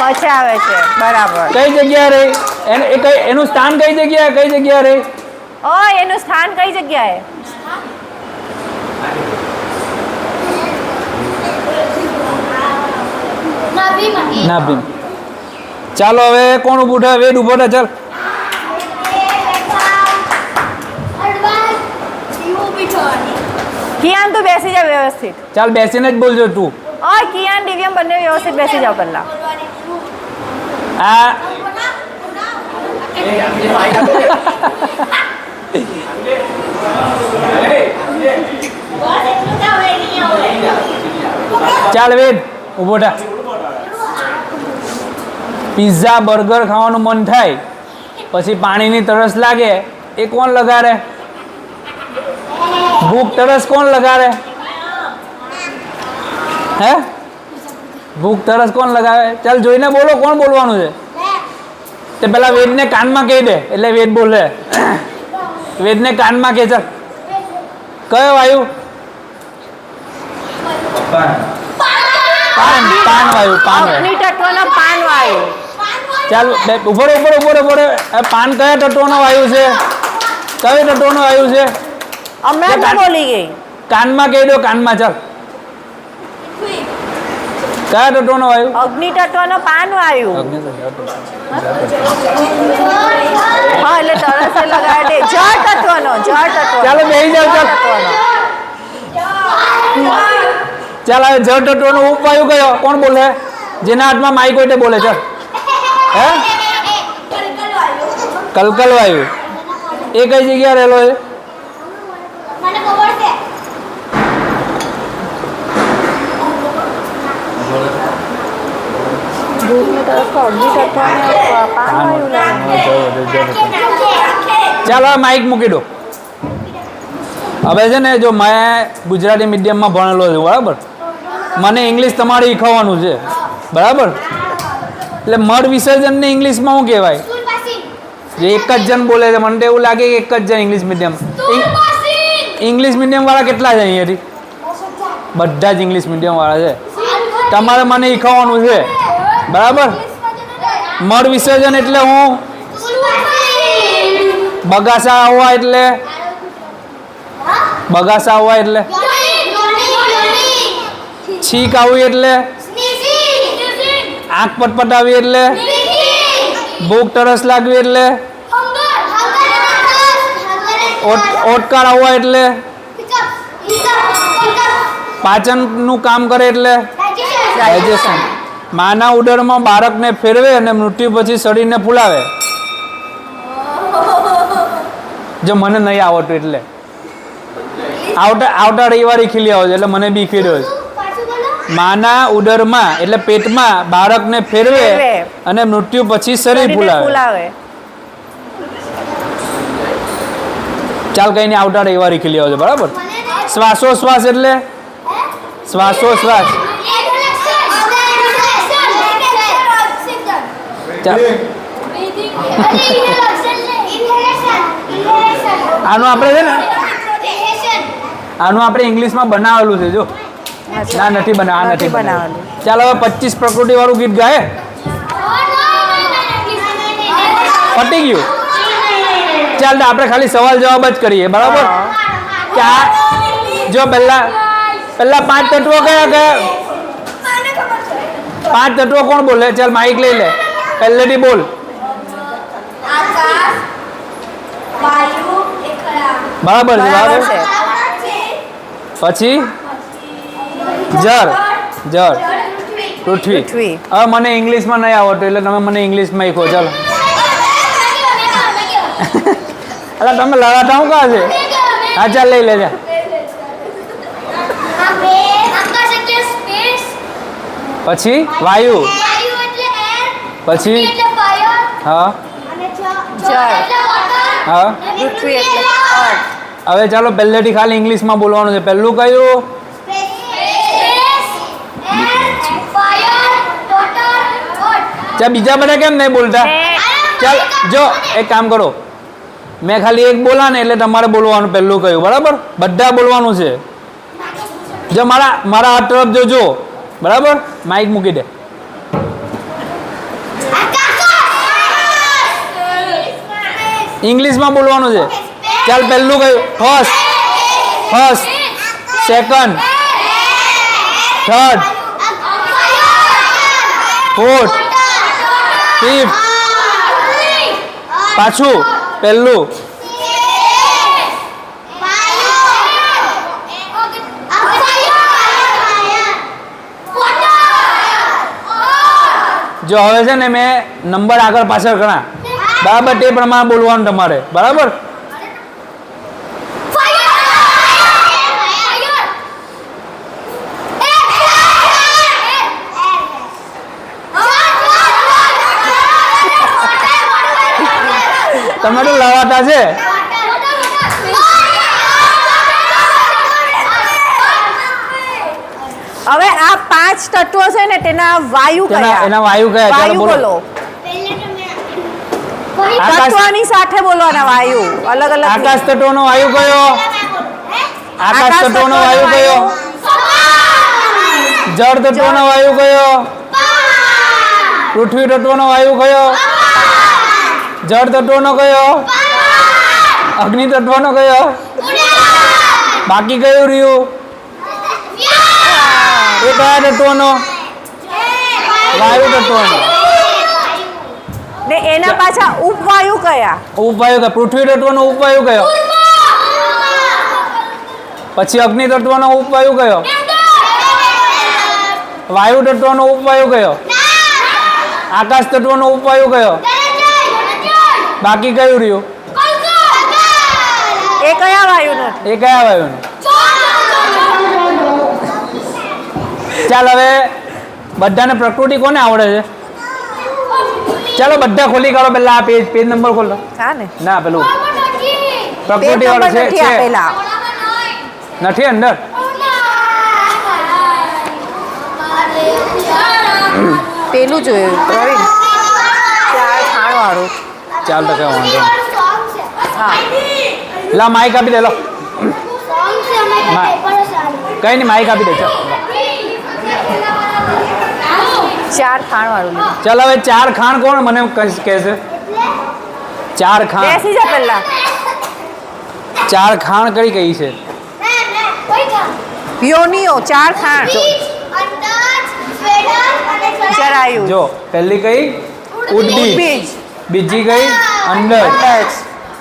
પછી આવે છે બરાબર. કઈ જગ્યા રે? એનું સ્થાન કઈ જગ્યાએ? કઈ જગ્યા રે? ઓ એનું સ્થાન કઈ જગ્યાએ? ના ભીમ. ચાલો હવે કોણ ઊભું થાય? વેદ ઊભો થાય ચાલ. કિયાન તું બેસી જા વ્યવસ્થિત. ચાલ બેસીને જ બોલજો તું. ઓય કિયાન દિવ્યમ બંને વ્યવસ્થિત બેસી જાવ પહેલા. આ ચાલ વેદ ઊભો થા. પિઝા બર્ગર ખાવાનું મન થાય પછી પાણીની તરસ લાગે એ કોણ લગાડે? ભૂખ તરસ કોણ લગાડે? હે ભૂખ તરસ કોણ લગાવે? ચાલ જોઈને બોલો, કોણ બોલવાનું છે? તે પેલા વેદને કાનમાં કહી દે એટલે વેદ બોલે. વેદને કાનમાં કહે ચાલ. કયો વાયુ? પાન. પાન વાયુ. પાન વાયુ. અગ્નિ તત્વનો પાન વાયુ. ચાલ ઉભો પાન કયા તત્વનો વાયુ છે? કયો તત્વનો વાયુ છે? હમણાં તો બોલી ગઈ. કાનમાં કહી દો, કાનમાં ચાલ. કયા તત્વનો વાયુ? અગ્નિ તત્વનો પાન વાયુ. હા એટલે તરસ લગાડે. જળ તત્વનો. ચાલો બેસી જાવ ચાલ. ચાલ હવે જળ તત્વનો ઉપવાયુ કયો? કોણ બોલે? જેના હાથમાં માઇક હોય તે બોલે ચાલ. હે કલકલ વાયુ. એ કઈ જગ્યાએ રહેલો છે? ચાલો હવે માઇક મૂકી દો. હવે છે ને જો મેં ગુજરાતી મીડિયમમાં ભણેલો છું બરાબર, મને ઇંગ્લિશ તમારે શીખવવાનું છે બરાબર. એટલે મળ વિસર્જનને ઇંગ્લિશમાં શું કહેવાય? જે એક જ જણ બોલે છે, મને તો એવું લાગે કે એક જ જણ ઇંગ્લિશ મીડિયમ. ઇંગ્લિશ મીડિયમ વાળા કેટલા છે અહીંયાથી? બધા જ ઇંગ્લિશ મીડિયમ વાળા છે. તમારે મને શીખવવાનું છે બરાબર. મળ વિસર્જન એટલે હું બગાસા આવવા એટલે છીક આવી એટલે આંખ પટપટાવી એટલે ભૂખ તરસ લાગવી એટલે ઓટકાર આવવા એટલે પાચનનું કામ કરે એટલે ડાયજેશન. માના ઉદરમાં બાળકને ફેરવે અને મૃત્યુ પછી શરીરને ફૂલાવે. જો મને નહીં આવડતું એટલે આવતા રવિવારે ખીલી આવે છે એટલે મને બી ખીલ્યો છે. માના ઉદરમાં એટલે પેટમાં બાળકને ફેરવે અને મૃત્યુ પછી શરીર ફૂલાવે. ચાલ કઈ નહીં, આવતા રવિવારે ખીલી આવે છે બરાબર. શ્વાસોશ્વાસ એટલે શ્વાસોશ્વાસ. ચાલ આનું આપણે છે ને આનું આપણે ઇંગ્લિશમાં બનાવેલું છે જો. ના નથી બનાવ, આ નથી બનાવેલું. ચાલ હવે 25 પ્રકૃતિ વાળું ગીત ગાય. પતી ગયું. ચાલ આપણે ખાલી સવાલ જવાબ જ કરીએ બરાબર. કે આ જો પહેલા 5 તત્વો કયા કયા? 5 તત્વો કોણ બોલે? ચાલ માઇક લઈ લે, પહેલેથી બોલ. બરાબર છે, બરાબર છે. પછી જળ, પૃથ્વી. હવે મને ઇંગ્લિશમાં નહીં આવડતું એટલે તમે મને ઇંગ્લિશમાં કહો. ચાલો એટલે તમે લડાતા હું કાં છે? હા ચાલ લઈ લેજા. પછી વાયુ, પછી હા હા. હવે ચાલો પહેલેથી ખાલી ઇંગ્લિશમાં બોલવાનું છે. પહેલું કયું? ચાલ બીજા બધા કેમ નહીં બોલતા? ચાલ જો એક કામ કરો, મેં ખાલી એક બોલા ને એટલે તમારે બોલવાનું પહેલું કયું બરાબર. બધા બોલવાનું છે. જો મારા હાથ તરફ જોજો બરાબર. માઇક મૂકી દે. ઇંગ્લિશમાં બોલવાનું છે. ચાલ પહેલું કયું? First, second, third, fourth, fifth. પાછું પહેલું. જો હવે છે ને મેં નંબર આગળ પાછળ ગણા બરાબર, તે પ્રમાણે બોલવાનું તમારે બરાબર. તમે તો લવાતા છે. હવે આ 5 તત્વો છે ને તેના વાયુ કયા? એના વાયુ કયા? ચાલો વાયુ બોલો. તત્વોની સાથે બોલવાના વાયુ અલગ અલગ. આકાશ તત્વનો વાયુ કયો? આકાશ તત્વનો વાયુ કયો? જળ તત્વનો વાયુ કયો? પૃથ્વી તત્વનો વાયુ કયો? જળ તત્વનો કયો? અગ્નિ તત્વનો કયો? બાકી કયું રહ્યું? એ કયા તત્વનો? વાયુ તત્વનો. ને એના પાછા ઉપવાયુ કયા? ઉપવાયુ કયો? પૃથ્વી તત્વનો ઉપવાયુ કયો? પછી અગ્નિ તત્વનો ઉપવાયુ કયો? વાયુ તત્વનો ઉપવાયુ કયો? આકાશ તત્વનો ઉપવાયુ કયો? બાકી કયું રહ્યું? એ કયા વાયુનો? એ કયા વાયુનો? ચાલ હવે બધાને પ્રકૃતિ કોને આવડે છે? ચાલો બધા ખોલી કાઢો. પહેલા આ પેજ નંબર ખોલો. હા ને? ના પેલું પેજ પ્રકૃતિ વાળો નંબર નથી આપેલા. નથી અંદર. પેલું જોયું પ્રવીણ, 4 ખાણ વાળું. ચાલ તો કઈ વાંધો નહીં. હા લા માઇક આપી દે. લો કઈ નહીં, માઇક આપી દે. ચાલ 4 ખાણ વાળું. ચાલ હવે 4 ખાણ કોણ મને કહેશે? 4 ખાણ. બેસી જા પહેલા. 4 ખાણ કઈ કઈ છે? યોનિઓ 4 ખાણ. જરાયુ. જો પહેલી કઈ? ઉદબીજ. બીજી કઈ? અંડજ.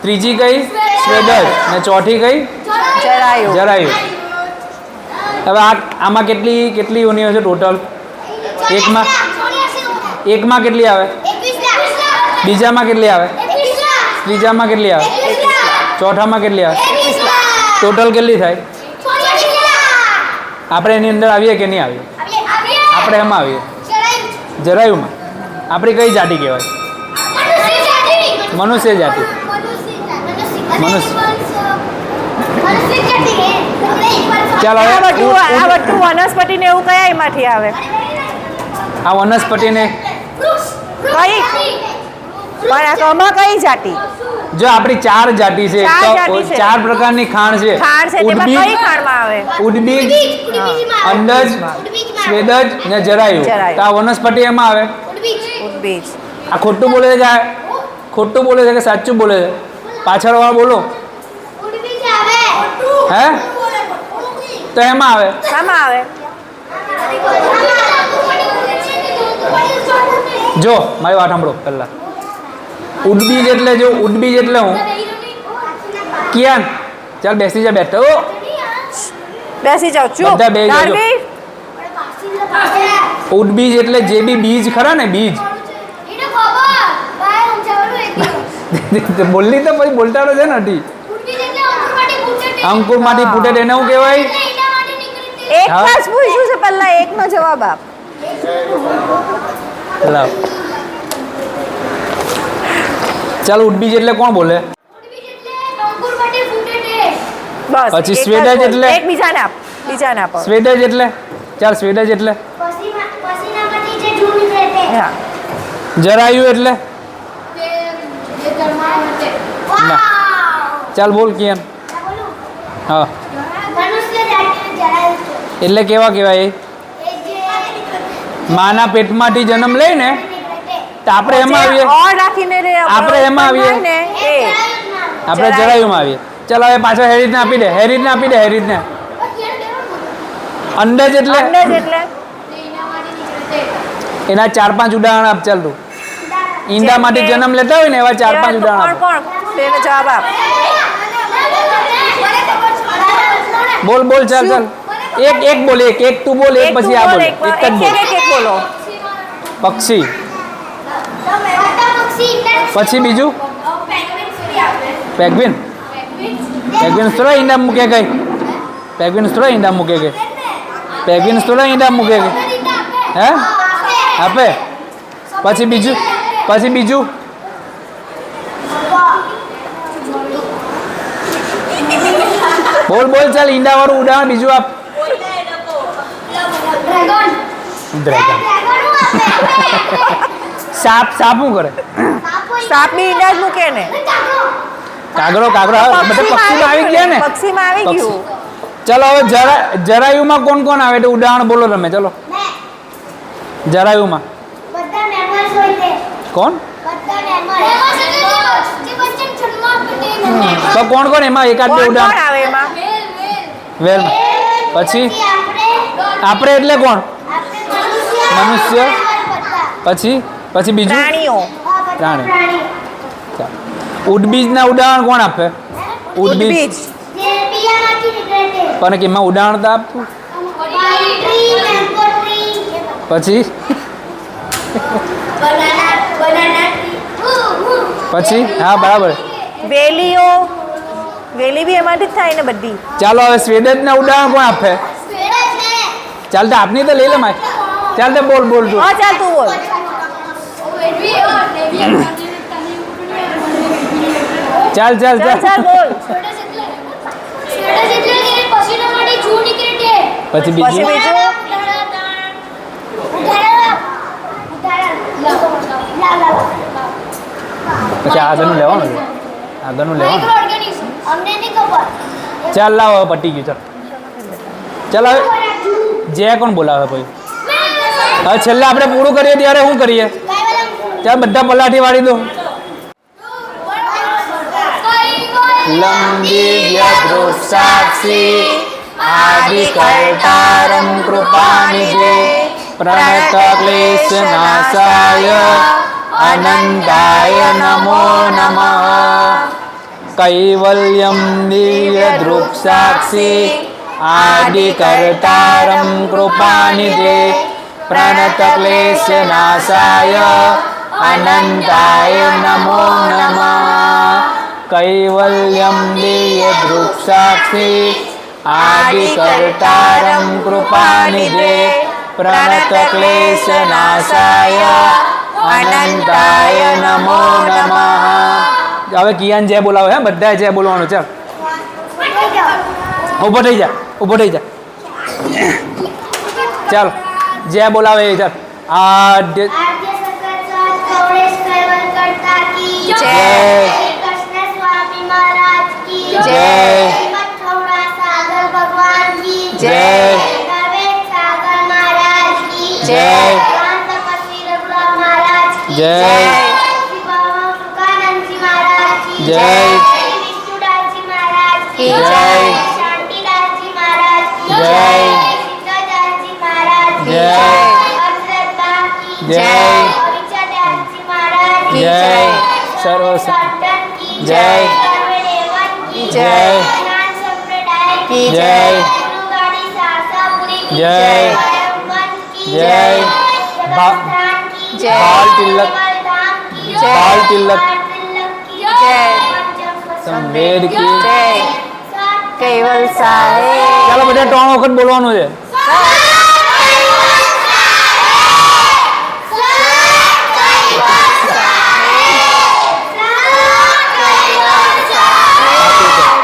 ત્રીજી કઈ? સ્વેદજ. ને ચોથી કઈ? જરાયુ. હવે આમાં કેટલી યોનિઓ છે ટોટલ? એકમાં કેટલી આવે? બીજામાં કેટલી આવે? ત્રીજામાં કેટલી આવે? ચોથામાં કેટલી આવે ટોટલ કેટલી થાય આપણે એની અંદર આવીએ કે નહીં આવીએ આપણે એમાં આવીએ જરાયુમાં આપણી કઈ જાતિ કહેવાય મનુષ્ય જાતિ ચાલો આ હવે બધું વનસ્પતિ ને એવું કયા એમાંથી આવે આ વનસ્પતિને કઈ પણ આમાં કઈ જાતિ જો આપણી 4 જાતિ છે ચાર તો જાતિ છે. 4 પ્રકારની ખાણ છે ખાંડ છે તેમાં ઉદ્બીજ કઈ ખાંડમાં આવે ઉદ્બીજ અંડજ સ્વેદજ ને જરાયુ જરાયુ. તો આ વનસ્પતિ એમાં આવે ઉદ્બીજ આ ખોટું બોલે છે કે ખોટું બોલે છે કે સાચું બોલે છે પાછળ વાળા બોલો હે તો એમાં આવે શામાં આવે જો મારી વાત સાંભળો પહેલા ઉદ્બીજ એટલે જો ઉદ્બીજ એટલે હું કિયાન ચાલ બેસી જા બેઠો બેસી જાઓ ચૂપ બધા બેસી જાઓ. ધાર્મિક. ઉદ્બીજ એટલે જે બી બીજ ખરા ને બીજ બોલલી તો પછી બોલતા તો છે ને હટી અંકુર માંથી ફૂટે તેને શું કહેવાય એક હા. ખાસ પૂછ્યું છે પહેલા એકનો જવાબ આપ લાવ ચાલ ઉદ્બીજ એટલે કોણ બોલે બસ પછી એક જ સ્વેદજ બોલ. એટલે? એક બીજાને આપ આપો સ્વેદજ એટલે ચાલ સ્વેદજ એટલે હા જરાયુ એટલે ના ચાલ બોલ કિયાન હા એટલે કેવા કહેવાય એ માના પેટમાંથી જન્મ લઈને તો આપણે એમાં આવીએ ઓર રાખીને રે આપણે એમાં આવીએ. ને એ આપણે જરાયુમાં આવીએ ચાલો હવે પાછો હેરીતને આપી દે હેરીતને આપી દે હેરીતને અંડજ એટલે અંડજ એટલે એના 4-5 ઉદાહરણ આપ ચાલ તું ઈંડામાંથી જન્મ લેતા હોય ને એવા 4-5 કોણ ઉદાહરણ કોણ તેનો જવાબ આપ બોલ બોલ ચાલ ચાલ એક બોલ એક તું બોલ એક પછી આ બોલ એક જ બોલ એક બોલો પક્ષી પછી બીજું પેગ્વિન પેગ્વિન થોડા ઈંડા મૂકે ગઈ પેગ્વિન થોડા ઈંડા મૂકે ગઈ પેગ્વિન થોડા ઈંડા મૂકે ગઈ હે આપે પછી બીજું બોલ બોલ ચાલ ઈંડા વાળું ઉદાહરણ બીજું આપ ડ્રેગન સાપ સાપ શું કરે સાપ બી ઈંડા જ મૂકે ને કાગડો બધા પક્ષીમાં આવી ગયા ને પક્ષીમાં આવી ગયું ચલો હવે જરાયુમાં કોણ કોણ આવે તો ઉદાહરણ બોલો તમે ચલો જરાયુમાં કોણ તો કોણ કોણ એમાં એકાદ બે કોણ કોણ ઉદાહરણ આવે એમાં વેલ પછી આપણે એટલે કોણ મનુષ્ય પછી બીજું પ્રાણીઓ પ્રાણી ચાલો. ઉદ્બીજના ઉદાહરણ કોણ આપે ઉદ્બીજ પણ કે એમાં ઉદાહરણ તો આપતું પછી હા બરાબર વેલીઓ વેલી બી એમાંથી જ થાય ને બધી ચાલો હવે સ્વેદજના ઉદાહરણ કોણ આપે ચાલ તો આપની તો લઈ લે માય ચાલ તો બોલ તું હા ચાલ તું બોલ ચાલ ચાલ બોલ પછી પછી બીજું બીજું પછી આગળનું લેવાનું છે આગળનું લેવાનું અમને નહીં ખબર ચાલ લાવ હવે પટી ગયું ચાલ હવે જે કોણ બોલાવે ભાઈ હવે છેલ્લે આપણે પૂરું કરીએ ત્યારે શું કરીએ ચાલ બધા પલાઠી વાળી દો લંબિવ્ય દૃક્સાક્ષી આદિ કર્તારમ કૃપાનિધે પ્રણત ક્લેશ નાશાય અનંતાય નમો નમઃ કૈવલ્યમ દિવ્ય દૃક્સાક્ષી આદિ કર્તારમ કૃપાનિધે પ્રણત ક્લેશ નાશાય અનંતાય નમો નમઃ कैवल्यं दिव्य वृक्षाक्षी आदिकर्तारं कृपानिधे प्रणत क्लेश नाशाय अनंताय नमो नमः। હવે કિયાન જય બોલાવો હે, બધાએ જય બોલવાનું. ચાલ ઊભો થઈ જા, ઊભો થઈ જા. ચાલ જય બોલાવે. ચાલ આદ્ય आद्य सकल साथ कवरेश कैवल करता की जय। श्री कृष्ण स्वामी महाराज की जय। श्रीमद खौड़ा सागर भगवान की जय। गवेद सागर महाराज की जय। राम तपस्वी रघुराम महाराज की जय। श्री बाबा सुखानंद जी महाराज की जय। श्री विष्णुदास जी महाराज की जय। शांतिदास जी महाराज की जय। सिद्धदास जी महाराज की जय। अक्षरदा की जय। विचारदास जी महाराज की जय। सर्व सर्वसंतन की जय। सर्वदेवन की जय। ज्ञान संप्रदाय की जय। गुरुगाड़ी सासापुरी की जय। परमवन की जय। जगतधाम की जय। बाल तिलक। केवलधाम की जय। बाल तिलक। बाल तिलक की जय। पंचम संवेद की जय કેવલ સાહેબ. ચાલો બધા 3 વખત બોલવાનું છે.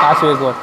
પાછું એક વાર